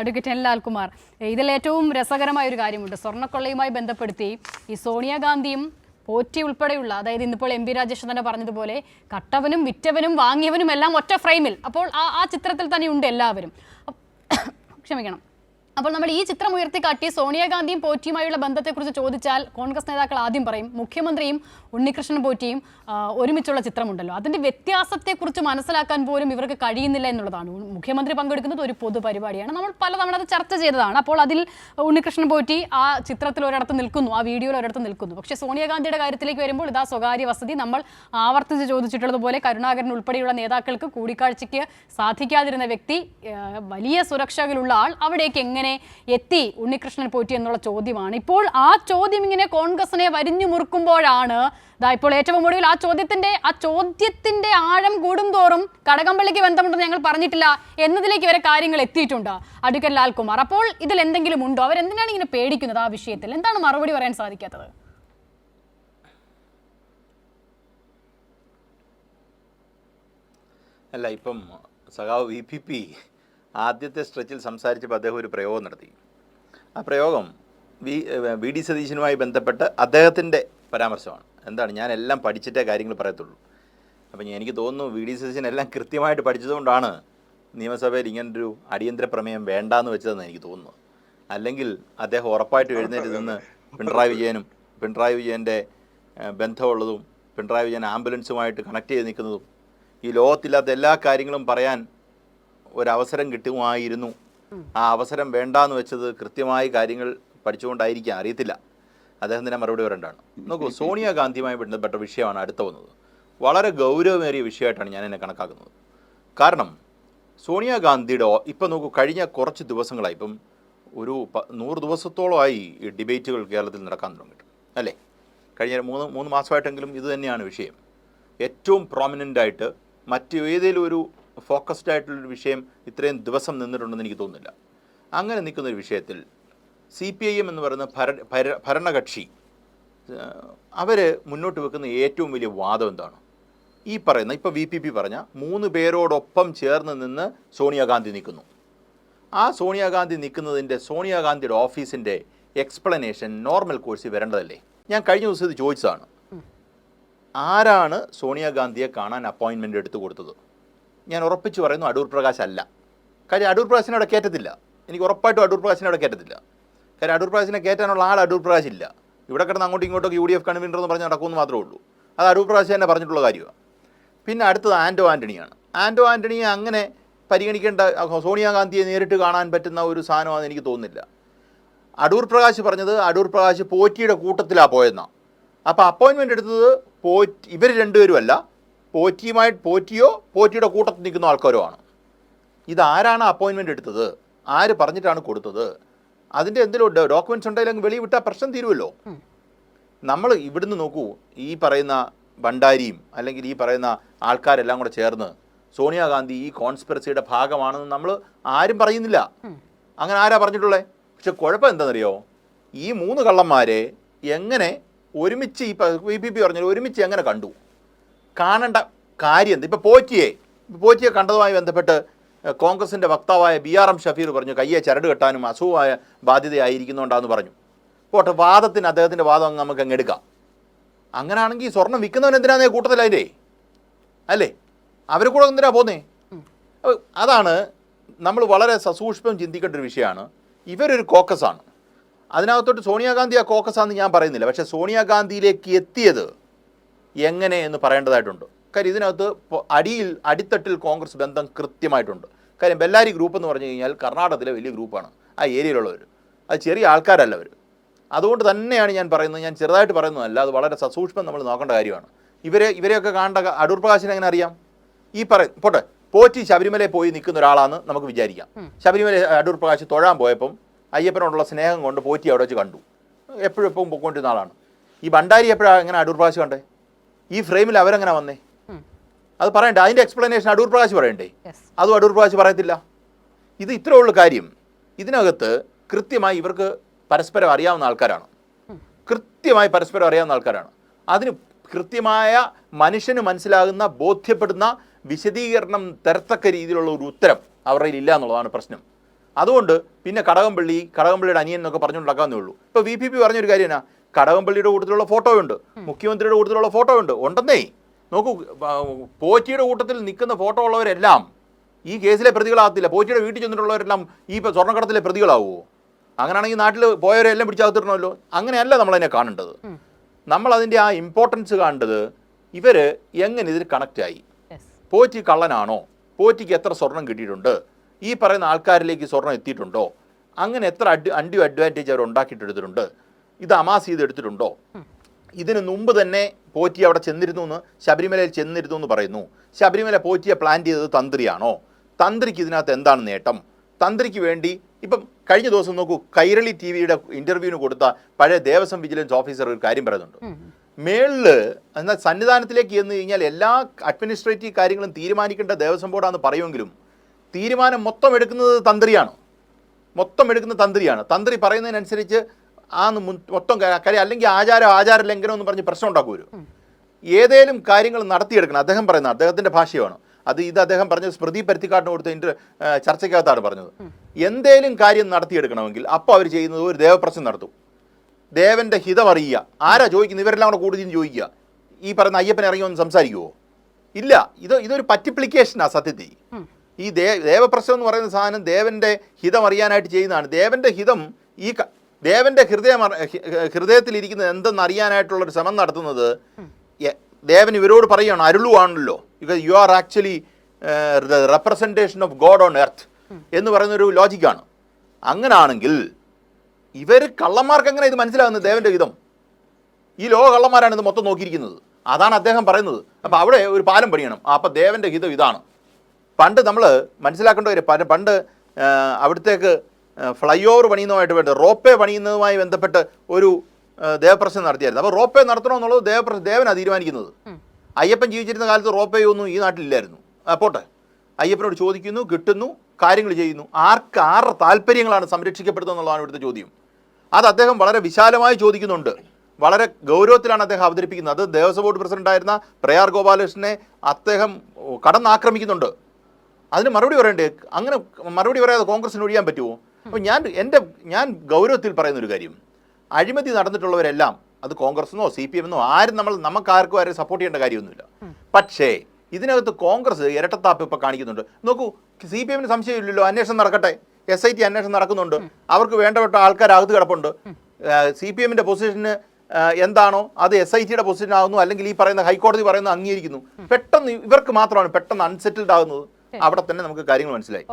Advocate N Lalkumar, ഇതിൽ ഏറ്റവും രസകരമായ ഒരു കാര്യമുണ്ട്. സ്വർണ്ണക്കൊള്ളയുമായി ബന്ധപ്പെടുത്തി ഈ സോണിയാഗാന്ധിയും പോറ്റി ഉൾപ്പെടെയുള്ള, അതായത് ഇന്നിപ്പോൾ എം പി രാജേഷ് തന്നെ പറഞ്ഞതുപോലെ കട്ടവനും വിറ്റവനും വാങ്ങിയവനും എല്ലാം ഒറ്റ ഫ്രെയിമിൽ. അപ്പോൾ ആ ചിത്രത്തിൽ തന്നെ ഉണ്ട് എല്ലാവരും. ക്ഷമിക്കണം. അപ്പോൾ നമ്മൾ ഈ ചിത്രം ഉയർത്തിക്കാട്ടി സോണിയാഗാന്ധിയും പോറ്റിയുമായുള്ള ബന്ധത്തെക്കുറിച്ച് ചോദിച്ചാൽ കോൺഗ്രസ് നേതാക്കൾ ആദ്യം പറയും മുഖ്യമന്ത്രിയും ഉണ്ണികൃഷ്ണൻ പോറ്റിയും ഒരുമിച്ചുള്ള ചിത്രമുണ്ടല്ലോ, അതിൻ്റെ വ്യത്യാസത്തെക്കുറിച്ച് മനസ്സിലാക്കാൻ പോലും ഇവർക്ക് കഴിയുന്നില്ല എന്നുള്ളതാണ്. മുഖ്യമന്ത്രി പങ്കെടുക്കുന്നത് ഒരു പൊതുപരിപാടിയാണ്, നമ്മൾ പലതവണ അത് ചർച്ച ചെയ്തതാണ്. അപ്പോൾ അതിൽ ഉണ്ണികൃഷ്ണൻ പോറ്റി ആ ചിത്രത്തിൽ ഒരിടത്ത് നിൽക്കുന്നു, ആ വീഡിയോയിൽ ഒരിടത്ത് നിൽക്കുന്നു. പക്ഷേ സോണിയാഗാന്ധിയുടെ കാര്യത്തിലേക്ക് വരുമ്പോൾ ഇതാ സ്വകാര്യ വസതി. നമ്മൾ ആവർത്തിച്ച് ചോദിച്ചിട്ടുള്ളതുപോലെ കരുണാകരൻ ഉൾപ്പെടെയുള്ള നേതാക്കൾക്ക് കൂടിക്കാഴ്ചയ്ക്ക് സാധിക്കാതിരുന്ന വ്യക്തി, വലിയ സുരക്ഷയിലുള്ള ആൾ, അവിടേക്ക് എങ്ങനെ എത്തി ഉണ്ണികൃഷ്ണൻ പോറ്റി എന്നുള്ള ചോദ്യമാണ്. ഇപ്പോൾ ആ ചോദ്യം ഇങ്ങനെ കോൺഗ്രസിനെ വരിഞ്ഞു മുറുക്കുമ്പോഴാണ് ഇപ്പോൾ ഏറ്റവും ഒടുവിൽ ആ ചോദ്യത്തിന്റെ ആഴം കൂടുന്തോറും കടകംപള്ളിക്ക് ബന്ധമുണ്ടെന്ന് ഞങ്ങൾ പറഞ്ഞിട്ടില്ല എന്നതിലേക്ക് വരെ കാര്യങ്ങൾ എത്തിയിട്ടുണ്ട്. അഡ്വക്കേറ്റ് ലാൽകുമാർ, അപ്പോൾ ഇതിൽ എന്തെങ്കിലും ഉണ്ടോ? അവരെന്തിനാണ് ഇങ്ങനെ പേടിക്കുന്നത്? ആ വിഷയത്തിൽ എന്താണ് മറുപടി പറയാൻ സാധിക്കാത്തത്? അല്ല, ഇപ്പം സഖാവ് VPP ആദ്യത്തെ സ്ട്രെച്ചിൽ സംസാരിച്ചപ്പോൾ അദ്ദേഹം ഒരു പ്രയോഗം നടത്തി. ആ പ്രയോഗം വി ഡി സതീശനുമായി ബന്ധപ്പെട്ട് അദ്ദേഹത്തിൻ്റെ പരാമർശമാണ്. എന്താണ്, ഞാൻ എല്ലാം പഠിച്ചിട്ടേ കാര്യങ്ങൾ പറയത്തുള്ളൂ. അപ്പം എനിക്ക് തോന്നുന്നു വി ഡി സതീശൻ എല്ലാം കൃത്യമായിട്ട് പഠിച്ചതുകൊണ്ടാണ് നിയമസഭയിൽ ഇങ്ങനൊരു അടിയന്തര പ്രമേയം വേണ്ടാന്ന് വെച്ചതെന്ന് എനിക്ക് തോന്നുന്നു. അല്ലെങ്കിൽ അദ്ദേഹം ഉറപ്പായിട്ട് എഴുന്നേറ്റ് നിന്ന് പിണറായി വിജയൻ്റെ ബന്ധമുള്ളതും പിണറായി വിജയൻ ആംബുലൻസുമായിട്ട് കണക്ട് ചെയ്ത് നിൽക്കുന്നതും ഈ ലോകത്തില്ലാത്ത എല്ലാ കാര്യങ്ങളും പറയാൻ ഒരവസരം കിട്ടുമായിരുന്നു. ആ അവസരം വേണ്ടാന്ന് വെച്ചത് കൃത്യമായി കാര്യങ്ങൾ പഠിച്ചുകൊണ്ടായിരിക്കാം, അറിയത്തില്ല. അദ്ദേഹത്തിൻ്റെ മറുപടി വരേണ്ടതാണ്. നോക്കൂ, സോണിയാഗാന്ധിയുമായി ബന്ധപ്പെട്ട വിഷയമാണ് അടുത്ത വന്നത്. വളരെ ഗൗരവമേറിയ വിഷയമായിട്ടാണ് ഞാൻ എന്നെ കണക്കാക്കുന്നത്. കാരണം സോണിയാഗാന്ധിയുടെ ഇപ്പം നോക്കൂ, കഴിഞ്ഞ കുറച്ച് ദിവസങ്ങളായി, ഇപ്പം ഒരു 100 ദിവസത്തോളമായി ഈ ഡിബേറ്റുകൾ കേരളത്തിൽ നടക്കാൻ തുടങ്ങിയിട്ട് അല്ലേ? കഴിഞ്ഞ മൂന്ന് മാസമായിട്ടെങ്കിലും ഇത് തന്നെയാണ് വിഷയം. ഏറ്റവും പ്രോമിനൻ്റായിട്ട് മറ്റ് ഏതെങ്കിലും ഒരു ഫോക്കസ്ഡ് ആയിട്ടുള്ളൊരു വിഷയം ഇത്രയും ദിവസം നിന്നിട്ടുണ്ടെന്ന് എനിക്ക് തോന്നുന്നില്ല. അങ്ങനെ നിൽക്കുന്നൊരു വിഷയത്തിൽ CPIM എന്ന് പറയുന്ന ഭരണകക്ഷി അവർ മുന്നോട്ട് വെക്കുന്ന ഏറ്റവും വലിയ വാദം എന്താണ്? ഈ പറയുന്ന ഇപ്പോൾ VPP പറഞ്ഞ 3 പേരോടൊപ്പം ചേർന്ന് നിന്ന് സോണിയാഗാന്ധി നിൽക്കുന്നു. ആ സോണിയാഗാന്ധി നിൽക്കുന്നതിൻ്റെ സോണിയാഗാന്ധിയുടെ ഓഫീസിൻ്റെ എക്സ്പ്ലനേഷൻ നോർമൽ കോഴ്സിൽ വരേണ്ടതല്ലേ? ഞാൻ കഴിഞ്ഞ ദിവസം ഇത് ചോദിച്ചതാണ്. ആരാണ് സോണിയാഗാന്ധിയെ കാണാൻ അപ്പോയിൻമെൻ്റ് എടുത്തു കൊടുത്തത്? ഞാൻ ഉറപ്പിച്ച് പറയുന്നു അടൂർ പ്രകാശ് അല്ല. കാര്യം അടൂർ പ്രകാശിനെ അവിടെ കയറ്റത്തില്ല. എനിക്ക് ഉറപ്പായിട്ടും അടൂർ പ്രകാശിനെ അവിടെ കയറ്റത്തില്ല. കാര്യം അടൂർ പ്രകാശിനെ കയറ്റാനുള്ള ആൾ അടൂർ പ്രകാശ് ഇല്ല. ഇവിടെ കിടന്ന് അങ്ങോട്ടും ഇങ്ങോട്ടൊക്കെ UDF കൺവീനർ എന്ന് പറഞ്ഞ് നടക്കുമെന്ന് മാത്രമേ ഉള്ളൂ. അത് അടൂർ പ്രകാശ് തന്നെ പറഞ്ഞിട്ടുള്ള കാര്യമാണ്. പിന്നെ അടുത്തത് ആൻ്റോ ആൻ്റണിയാണ്. ആൻ്റോ ആൻ്റണിയെ അങ്ങനെ പരിഗണിക്കേണ്ട, സോണിയാഗാന്ധിയെ നേരിട്ട് കാണാൻ പറ്റുന്ന ഒരു സാധനമാണെന്ന് എനിക്ക് തോന്നുന്നില്ല. അടൂർ പ്രകാശ് പറഞ്ഞത് അടൂർ പ്രകാശ് പോറ്റിയുടെ കൂട്ടത്തിലാണ് പോയെന്നാണ്. അപ്പോൾ അപ്പോയിൻമെൻ്റ് എടുത്തത് ഇവർ രണ്ടുപേരുമല്ല, പോറ്റിയോ പോറ്റിയുടെ കൂട്ടത്തിൽ നിൽക്കുന്ന ആൾക്കാരോ ആണ്. ഇതാരാണ് അപ്പോയിൻമെൻ്റ് എടുത്തത്? ആര് പറഞ്ഞിട്ടാണ് കൊടുത്തത്? അതിൻ്റെ എന്തെങ്കിലും ഡോക്യുമെൻറ്റ്സ് ഉണ്ടെങ്കിൽ വെളിയിൽ വിട്ടാൽ പ്രശ്നം തീരുമല്ലോ. നമ്മൾ ഇവിടുന്ന് നോക്കൂ, ഈ പറയുന്ന ഭണ്ഡാരിയും അല്ലെങ്കിൽ ഈ പറയുന്ന ആൾക്കാരെല്ലാം കൂടെ ചേർന്ന് സോണിയാഗാന്ധി ഈ കോൺസ്പിറസിയുടെ ഭാഗമാണെന്ന് നമ്മൾ ആരും പറയുന്നില്ല. അങ്ങനെ ആരാ പറഞ്ഞിട്ടുള്ളത്? പക്ഷെ കുഴപ്പം എന്താണെന്നറിയോ, ഈ 3 കള്ളന്മാരെ എങ്ങനെ ഒരുമിച്ച് ഈ VPP പറഞ്ഞാൽ ഒരുമിച്ച് എങ്ങനെ കണ്ടു? കാണേണ്ട കാര്യം എന്ത്? ഇപ്പോൾ പോറ്റിയെ കണ്ടതുമായി ബന്ധപ്പെട്ട് കോൺഗ്രസിൻ്റെ വക്താവായ BRM ഷഫീർ പറഞ്ഞു കയ്യെ ചരട് കെട്ടാനും അസുഖമായ ബാധ്യതയായിരിക്കുന്നുണ്ടാന്ന് പറഞ്ഞു. പോട്ടെ, വാദത്തിന് അദ്ദേഹത്തിൻ്റെ വാദം നമുക്ക് അങ്ങ് എടുക്കാം. അങ്ങനെയാണെങ്കിൽ സ്വർണം വിൽക്കുന്നവൻ എന്തിനാന്നേ കൂട്ടത്തിലതിൻ്റെ അല്ലേ? അവരെ കൂടെ എന്തിനാ പോന്നേ? അതാണ് നമ്മൾ വളരെ സസൂക്ഷ്മം ചിന്തിക്കേണ്ട ഒരു വിഷയമാണ്. ഇവരൊരു കോക്കസാണ്. അതിനകത്തോട്ട് സോണിയാഗാന്ധി ആ കോക്കസാന്ന് ഞാൻ പറയുന്നില്ല. പക്ഷേ സോണിയാഗാന്ധിയിലേക്ക് എത്തിയത് എങ്ങനെ എന്ന് പറയേണ്ടതായിട്ടുണ്ട്. കാര്യം ഇതിനകത്ത് അടിത്തട്ടിൽ കോൺഗ്രസ് ബന്ധം കൃത്യമായിട്ടുണ്ട്. കാര്യം ബെല്ലാരി ഗ്രൂപ്പ് എന്ന് പറഞ്ഞു കഴിഞ്ഞാൽ കർണാടകത്തിലെ വലിയ ഗ്രൂപ്പാണ്. ആ ഏരിയയിലുള്ളവർ അത് ചെറിയ ആൾക്കാരല്ല അവർ. അതുകൊണ്ട് തന്നെയാണ് ഞാൻ പറയുന്നത്, ഞാൻ ചെറുതായിട്ട് പറയുന്നതല്ല, അത് വളരെ സസൂക്ഷ്മം നമ്മൾ നോക്കേണ്ട കാര്യമാണ്. ഇവരെയൊക്കെ കാണേണ്ട അടൂർ പ്രകാശിനെ എങ്ങനെ അറിയാം? ഈ പോട്ടെ, പോറ്റി ശബരിമലയിൽ പോയി നിൽക്കുന്ന ഒരാളാണെന്ന് നമുക്ക് വിചാരിക്കാം. ശബരിമല അടൂർ പ്രകാശ് തൊഴാൻ പോയപ്പം അയ്യപ്പനോടുള്ള സ്നേഹം കൊണ്ട് പോറ്റി അവിടെ വെച്ച് കണ്ടു. എപ്പോഴും പൊയ്ക്കൊണ്ടിരുന്ന ആളാണ്. ഈ ഭണ്ഡാരി എപ്പോഴാണ് എങ്ങനെ അടൂർ പ്രകാശ് കണ്ടേ? ഈ ഫ്രെയിമിൽ അവരെങ്ങനെ വന്നേ? അത് പറയണ്ടേ? അതിൻ്റെ എക്സ്പ്ലനേഷൻ അടൂർ പ്രകാശ് പറയണ്ടേ? അതും അടൂർ പ്രകാശ് പറയത്തില്ല. ഇത് ഇത്രയേ ഉള്ളൂ കാര്യം. ഇതിനകത്ത് കൃത്യമായി ഇവർക്ക് പരസ്പരം അറിയാവുന്ന ആൾക്കാരാണ്. അതിന് കൃത്യമായ മനുഷ്യന് മനസ്സിലാകുന്ന, ബോധ്യപ്പെടുന്ന വിശദീകരണം തരത്തക്ക രീതിയിലുള്ള ഒരു ഉത്തരം അവരുടെ ഇല്ല എന്നുള്ളതാണ് പ്രശ്നം. അതുകൊണ്ട് പിന്നെ കടകംപള്ളിയുടെ അനിയൻ എന്നൊക്കെ പറഞ്ഞുകൊണ്ടാക്കാന്നേ ഉള്ളൂ. ഇപ്പോൾ VPP പറഞ്ഞൊരു കാര്യം എന്നാ, കടകംപള്ളിയുടെ കൂട്ടത്തിലുള്ള ഫോട്ടോയുണ്ട്, മുഖ്യമന്ത്രിയുടെ കൂട്ടത്തിലുള്ള ഫോട്ടോയുണ്ട്, ഉണ്ടെന്നേ. നോക്കൂ, പോറ്റിയുടെ കൂട്ടത്തിൽ നിൽക്കുന്ന ഫോട്ടോ ഉള്ളവരെല്ലാം ഈ കേസിലെ പ്രതികളാകത്തില്ല. പോറ്റിയുടെ വീട്ടിൽ ചെന്നിട്ടുള്ളവരെല്ലാം ഈ സ്വർണ്ണക്കടത്തിലെ പ്രതികളാവുമോ? അങ്ങനെയാണെങ്കിൽ നാട്ടിൽ പോയവരെല്ലാം പിടിച്ചകത്തിടണമല്ലോ. അങ്ങനെയല്ല നമ്മളതിനെ കാണേണ്ടത്. നമ്മളതിൻ്റെ ആ ഇമ്പോർട്ടൻസ് കാണേണ്ടത് ഇവർ എങ്ങനെ ഇതിൽ കണക്റ്റായി. പോറ്റി കള്ളനാണോ? പോറ്റിക്ക് എത്ര സ്വർണം കിട്ടിയിട്ടുണ്ട്? ഈ പറയുന്ന ആൾക്കാരിലേക്ക് സ്വർണം എത്തിയിട്ടുണ്ടോ? അങ്ങനെ എത്ര അൺഡ്യൂ അഡ്വാൻറ്റേജ് അവർ ഉണ്ടാക്കിയിട്ടെടുത്തിട്ടുണ്ട്? ഇത് അമാസ് ചെയ്തെടുത്തിട്ടുണ്ടോ? ഇതിന് മുമ്പ് തന്നെ പോറ്റി അവിടെ ചെന്നിരുന്നു എന്ന്, ശബരിമലയിൽ ചെന്നിരുന്നു എന്ന് പറയുന്നു. ശബരിമല പോറ്റിയെ പ്ലാൻ ചെയ്തത് തന്ത്രിയാണോ? തന്ത്രിക്ക് ഇതിനകത്ത് എന്താണ് നേട്ടം? തന്ത്രിക്ക് വേണ്ടി ഇപ്പം കഴിഞ്ഞ ദിവസം നോക്കൂ, കൈരളി TV-യുടെ ഇൻ്റർവ്യൂവിന് കൊടുത്ത പഴയ ദേവസ്വം വിജിലൻസ് ഓഫീസർ ഒരു കാര്യം പറയുന്നുണ്ട്. മേളില് എന്നാൽ സന്നിധാനത്തിലേക്ക് ചെന്ന് കഴിഞ്ഞാൽ എല്ലാ അഡ്മിനിസ്ട്രേറ്റീവ് കാര്യങ്ങളും തീരുമാനിക്കേണ്ട ദേവസ്വം ബോർഡാണെന്ന് പറയുമെങ്കിലും തീരുമാനം മൊത്തം എടുക്കുന്നത് തന്ത്രിയാണ്. തന്ത്രി പറയുന്നതിനനുസരിച്ച് മൊത്തം കാര്യം, അല്ലെങ്കിൽ ആചാര ലംഘനം എന്ന് പറഞ്ഞ് പ്രശ്നം ഉണ്ടാക്കുമല്ലോ. ഏതേലും കാര്യങ്ങൾ നടത്തിയെടുക്കണം. അദ്ദേഹം പറയുന്നത്, അദ്ദേഹത്തിൻ്റെ ഭാഷയാണ് അത്. ഇത് അദ്ദേഹം പറഞ്ഞത് സ്മൃതി പരുത്തിക്കാട്ടിന് കൊടുത്ത ചർച്ചയ്ക്കകത്താണ് പറഞ്ഞത്. എന്തേലും കാര്യം നടത്തിയെടുക്കണമെങ്കിൽ അപ്പോൾ അവർ ചെയ്യുന്നത് ഒരു ദേവപ്രശ്നം നടത്തും. ദേവൻ്റെ ഹിതം അറിയുക. ആരാ ചോദിക്കുന്നത്? ഇവരെല്ലാം കൂടെ കൂടുതലും ചോദിക്കുക. ഈ പറയുന്ന അയ്യപ്പനെ ഇറങ്ങി ഒന്ന് സംസാരിക്കുമോ? ഇല്ല. ഇതൊരു പറ്റിപ്ലിക്കേഷനാണ് സത്യത്തിൽ. ഈ ദേവപ്രശ്നം എന്ന് പറയുന്ന സാധനം ദേവൻ്റെ ഹിതം അറിയാനായിട്ട് ചെയ്യുന്നതാണ്. ദേവൻ്റെ ഹിതം ദേവൻ്റെ ഹൃദയത്തിലിരിക്കുന്നത് എന്തെന്ന് അറിയാനായിട്ടുള്ളൊരു ശ്രമം നടത്തുന്നത് ദേവൻ ഇവരോട് പറയുകയാണ്, അരുളുവാണല്ലോ. You are actually the representation of god on earth എന്ന് പറയുന്നൊരു ലോജിക്കാണ്. അങ്ങനാണെങ്കിൽ ഇവർ കള്ളന്മാർക്ക് എങ്ങനെ ഇത് മനസ്സിലാകുന്നത്? ദേവൻ്റെ ഹിതം. ഈ ലോക കള്ളന്മാരാണ് ഇത് മൊത്തം നോക്കിയിരിക്കുന്നത്. അതാണ് അദ്ദേഹം പറയുന്നത്. അപ്പോൾ അവിടെ ഒരു പാലം പണിയണം. അപ്പോൾ ദേവൻ്റെ ഹിതം ഇതാണ്. പണ്ട് നമ്മൾ മനസ്സിലാക്കേണ്ട ഒരു പണ്ട് അവിടത്തേക്ക് ഫ്ലൈ ഓവർ പണിയുന്നതുമായിട്ട് വേണ്ട റോപ്പേ പണിയുന്നതുമായി ബന്ധപ്പെട്ട് ഒരു ദേവപ്രശ്നം നടത്തിയായിരുന്നു. അപ്പോൾ റോപ്പേ നടത്തണമെന്നുള്ളത് ദേവനാണ് തീരുമാനിക്കുന്നത്. അയ്യപ്പൻ ജീവിച്ചിരുന്ന കാലത്ത് റോപ്പേ ഒന്നും ഈ നാട്ടിലില്ലായിരുന്നു. പോട്ടെ, അയ്യപ്പനോട് ചോദിക്കുന്നു, കിട്ടുന്നു, കാര്യങ്ങൾ ചെയ്യുന്നു. ആരുടെ താല്പര്യങ്ങളാണ് സംരക്ഷിക്കപ്പെടുന്നത് എന്നുള്ളതാണ് ഇവിടുത്തെ ചോദ്യം. അത് അദ്ദേഹം വളരെ വിശാലമായി ചോദിക്കുന്നുണ്ട്. വളരെ ഗൗരവത്തിലാണ് അദ്ദേഹം അവതരിപ്പിക്കുന്നത്. അത് ദേവസ്വം ബോർഡ് പ്രസിഡന്റായിരുന്ന പ്രയാർ ഗോപാലകൃഷ്ണനെ അദ്ദേഹം കടന്നാക്രമിക്കുന്നുണ്ട്. അതിന് മറുപടി പറയണ്ടേ? അങ്ങനെ മറുപടി പറയാതെ കോൺഗ്രസിന് ഒഴിയാൻ പറ്റുമോ? അപ്പോൾ ഞാൻ ഗൗരവത്തിൽ പറയുന്നൊരു കാര്യം, അഴിമതി നടന്നിട്ടുള്ളവരെല്ലാം അത് കോൺഗ്രസിനോ CPM എന്നോ ആരും നമുക്കാർക്കും ആരും സപ്പോർട്ട് ചെയ്യേണ്ട കാര്യമൊന്നുമില്ല. പക്ഷേ ഇതിനകത്ത് കോൺഗ്രസ് ഇരട്ടത്താപ്പ് ഇപ്പോൾ കാണിക്കുന്നുണ്ട്. നോക്കൂ, CPM-ന് സംശയമില്ലല്ലോ, അന്വേഷണം നടക്കട്ടെ. SIT അന്വേഷണം നടക്കുന്നുണ്ട്. അവർക്ക് വേണ്ടപ്പെട്ട ആൾക്കാരകത്ത് കിടപ്പുണ്ട്. CPM-ന്റെ പൊസിഷന് എന്താണോ അത് SIT-യുടെ പൊസിഷൻ ആകുന്നു, അല്ലെങ്കിൽ ഈ പറയുന്ന ഹൈക്കോടതി പറയുന്നത് അംഗീകരിക്കുന്നു. പെട്ടെന്ന് ഇവർക്ക് മാത്രമാണ് പെട്ടെന്ന് അൺസെറ്റിൽഡ് ആകുന്നത്. അവിടെ തന്നെ നമുക്ക് കാര്യങ്ങൾ മനസ്സിലായി.